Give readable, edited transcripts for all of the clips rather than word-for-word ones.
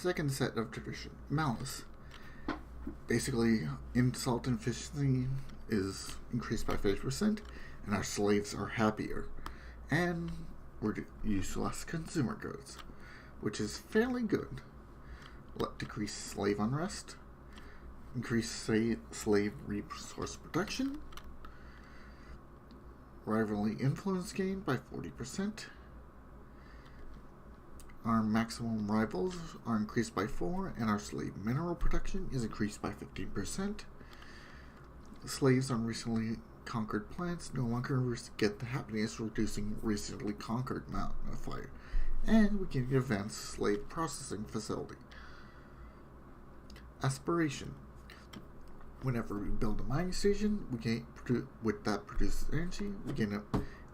second set of tradition, malice. Basically, insult efficiency is increased by 50%, and our slaves are happier. And we use less consumer goods, which is fairly good. Decrease slave unrest, increase slave resource production, rivalry influence gained by 40%. Our maximum rivals are increased by 4, and our slave mineral production is increased by 15%. Slaves on recently conquered planets no longer get the happiness reducing recently conquered modifier, and we can advance slave processing facility. Aspiration. Whenever we build a mining station, we gain with that produces energy. We gain an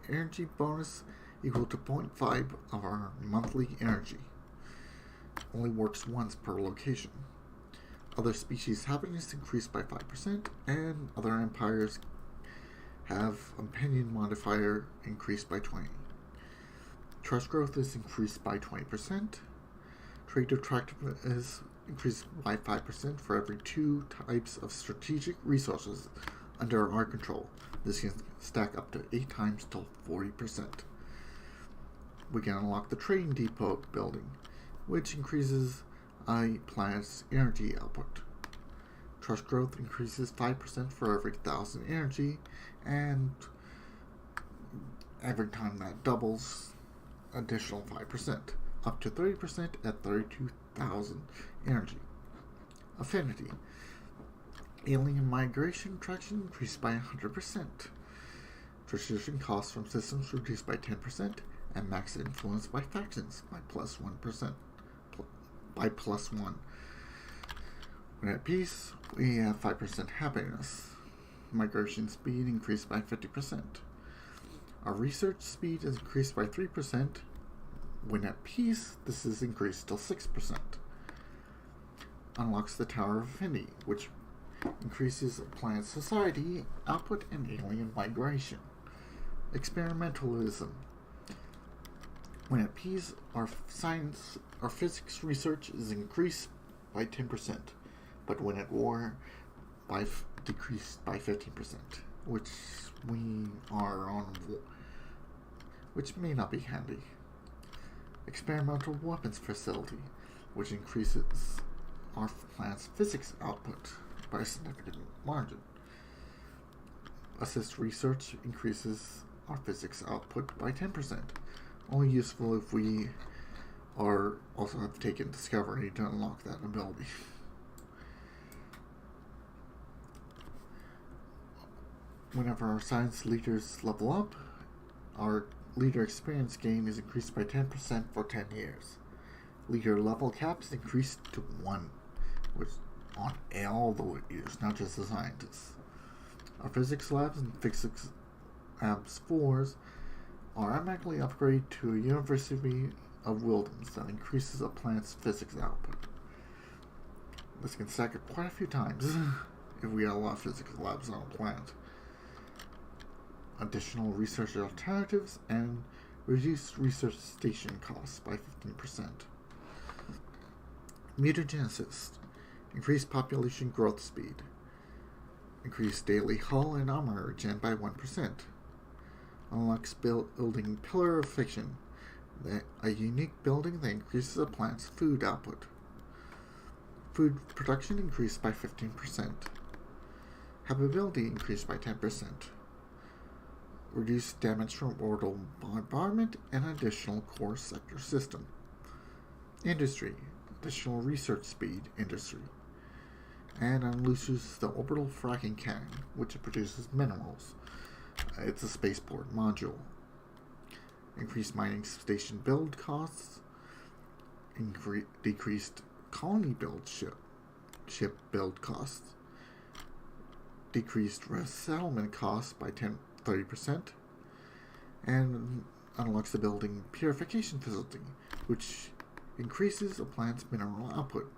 energy bonus equal to 0.5 of our monthly energy. Only works once per location. Other species' happiness increased by 5%, and other empires have opinion modifier increased by 20. Trust growth is increased by 20%. Trade attractiveness is increased by 5% for every 2 types of strategic resources under our control. This can stack up to 8 times till 40%. We can unlock the trading depot building, which increases a planet's energy output. Trust growth increases 5% for every 1,000 energy, and every time that doubles, additional 5%, up to 30% at 32,000 energy. Affinity. Alien migration traction increased by 100%. Transition costs from systems reduced by 10%, and max influence by factions by plus 1%. By plus 1. When at peace, we have 5% happiness. Migration speed increased by 50%. Our research speed is increased by 3%. When at peace, this is increased to 6%. Unlocks the Tower of Affinity, which increases a planet's society, output, and alien migration. Experimentalism. When at peace, our physics research is increased by 10%, but when at war, decreased by 15%, which we are on war, which may not be handy. Experimental weapons facility, which increases our planet's physics output by a significant margin. Assist research increases our physics output by 10%. Only useful if we are also have taken discovery to unlock that ability. Whenever our science leaders level up, our leader experience gain is increased by 10% for 10 years. Leader level caps increased to 1, which on all the leaders, not just the scientists. Our physics labs and physics labs 4s are automatically upgraded to a University of Wilderness that increases a planet's physics output. This can stack up quite a few times if we have a lot of physics labs on a planet. Additional research alternatives and reduced research station costs by 15%. Mutagenesis. Increased population growth speed. Increased daily hull and armor regen by 1%. Unlocks building Pillar of Fiction, a unique building that increases a plant's food output. Food production increased by 15%. Habitability increased by 10%. Reduced damage from orbital bombardment and additional core sector system. Industry. Additional research speed industry. And unlooses the orbital fracking cannon, which produces minerals. It's a spaceport module. Increased mining station build costs. Decreased colony build ship build costs. Decreased resettlement costs by 30%. And unlocks the building purification facility, which increases a plant's mineral output.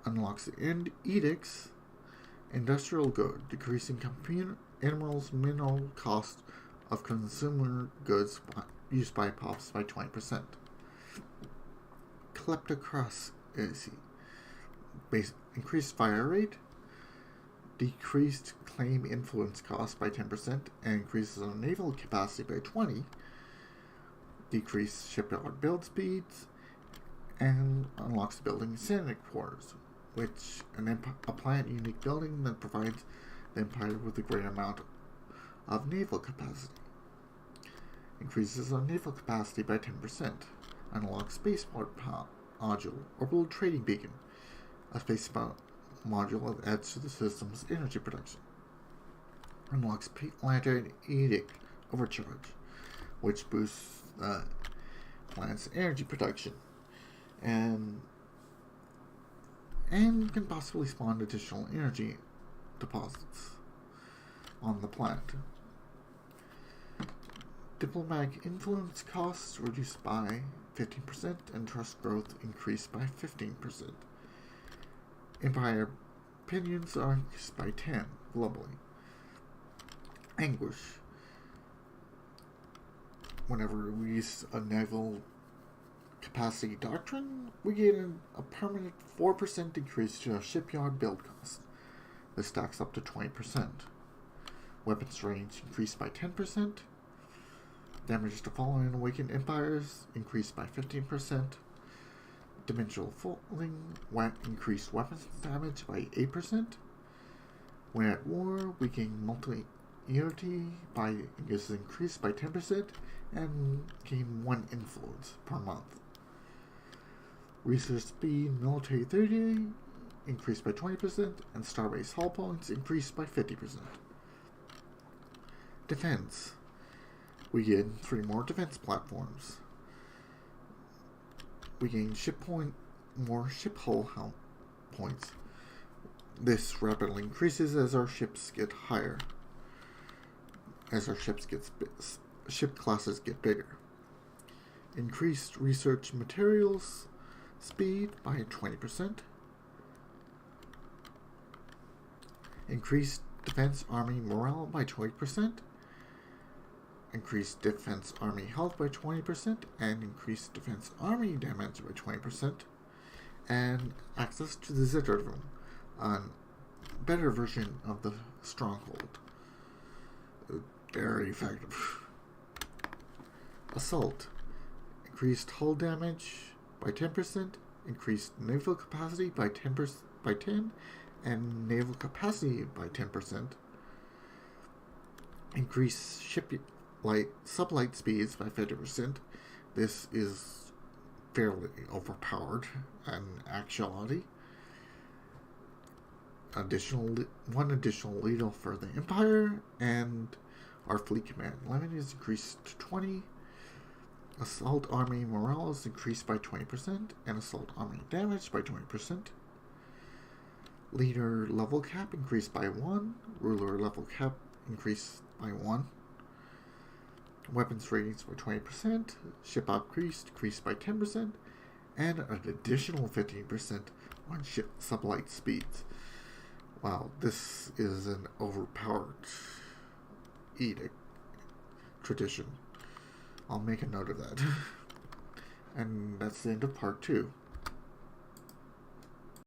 Unlocks the edicts industrial good, decreasing animals' mineral cost of consumer goods used by POPs by 20%. Kleptocracy increased fire rate, decreased claim influence cost by 10%, and increases on naval capacity by 20%, decreased shipyard build speeds, and unlocks the building Senate quarters, which a plant unique building that provides the Empire with a great amount of naval capacity. Increases on naval capacity by 10%. Unlocks spaceport module, orbital trading beacon, a space module that adds to the system's energy production. Unlocks planetary edict overcharge, which boosts the planet's energy production, and can possibly spawn additional energy deposits on the planet. Diplomatic influence costs reduced by 15% and trust growth increased by 15%. Empire opinions are increased by 10 globally. Anguish. Whenever we use a naval capacity doctrine, we get a permanent 4% decrease to our shipyard build cost. This stacks up to 20%. Weapons range increased by 10%. Damage to fallen and awakened empires increased by 15%. Dimensional falling increased weapons damage by 8%. When at war, we gain multi-unity is increased by 10% and gain 1 influence per month. Research speed military 30 increased by 20%, and starbase hull points increased by 50%. Defense. We gain 3 more defense platforms. We gain more ship hull points. This rapidly increases as our ships get higher. As our ship classes get bigger. Increased research materials speed by 20%. Increased defense army morale by 20%. Increased defense army health by 20%, and increased defense army damage by 20%, and access to the Zither Room, a better version of the Stronghold. Very effective. Assault. Increased hull damage by 10%, increased naval capacity by 10%, and naval capacity by 10%. Increased sublight speeds by 50%. This is fairly overpowered in actuality. One additional leader for the Empire, and our fleet command limit is increased to 20. Assault army morale is increased by 20%, and assault army damage by 20%. Leader level cap increased by 1. Ruler level cap increased by 1. Weapons ratings by 20%. Ship upgrades decreased by 10%, and an additional 15% on ship sublight speeds. Wow, this is an overpowered edict tradition. I'll make a note of that. And that's the end of part 2.